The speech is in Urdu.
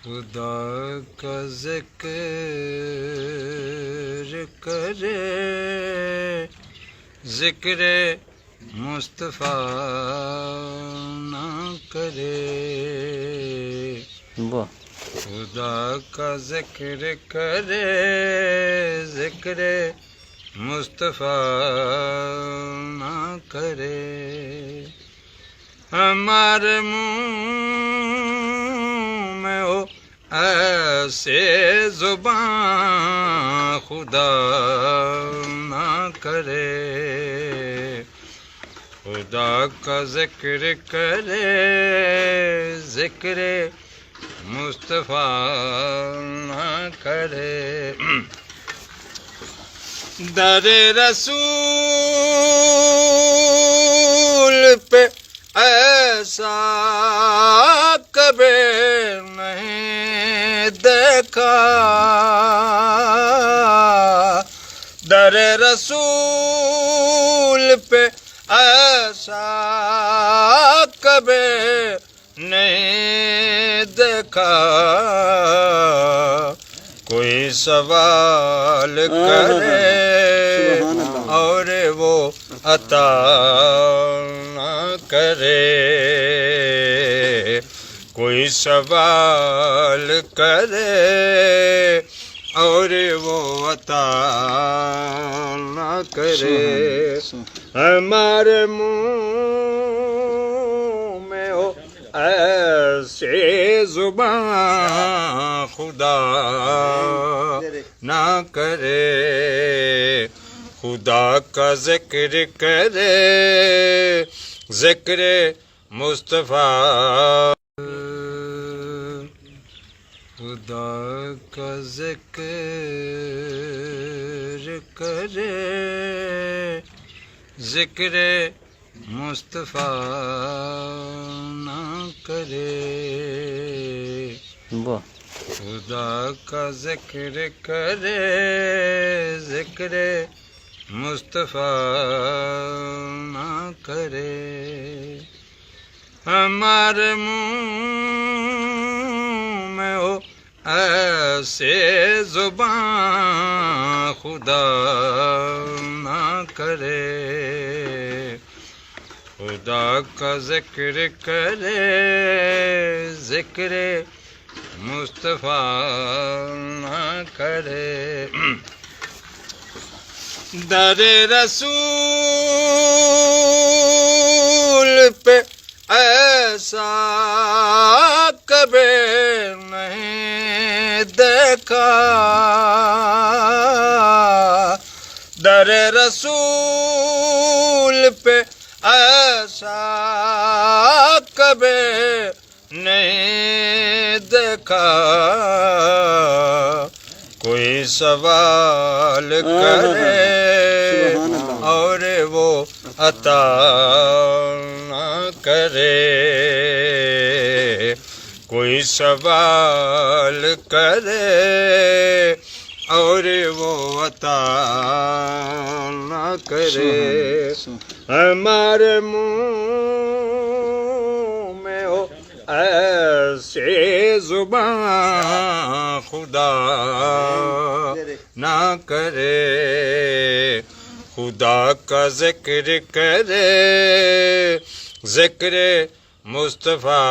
خدا کا ذکر کرے ذکر مصطفیٰ نہ کرے خدا کا ذکر کرے ذکر مصطفیٰ نہ کرے ہمارے منہ میں ہو ایسے زبان خدا نہ کرے خدا کا ذکر کرے ذکر مصطفیٰ نہ کرے در رسول پہ ایسا کبھی نہیں دیکھا در رسول پہ ایسا کبھی نہیں دیکھا کوئی سوال کرے اور وہ عطا نہ کرے کوئی سوال کرے اور وہ عطا نہ کرے ہمارے منہ میں ہو ایسے زبان خدا نہ کرے خدا کا ذکر کرے ذکر مصطفیٰ خدا کا ذکر کرے ذکر مصطفیٰ نہ کرے خدا کا ذکر کرے ذکر مصطفیٰ نہ کرے ہمارے منہ میں ہو ایسے زبان خدا نہ کرے خدا کا ذکر کرے ذکر مصطفیٰ نہ کرے در رسول پہ ایسا کبھی نہیں دیکھا در رسول پہ ایسا کبھی نہیں دیکھا کوئی سوال کرے اور وہ عطا نہ کرے کوئی سوال کرے اور وہ عطا نہ کرے ہمارے منہ میں ہو ایسے زبان خدا نہ کرے خدا کا ذکر کرے ذکر مصطفیٰ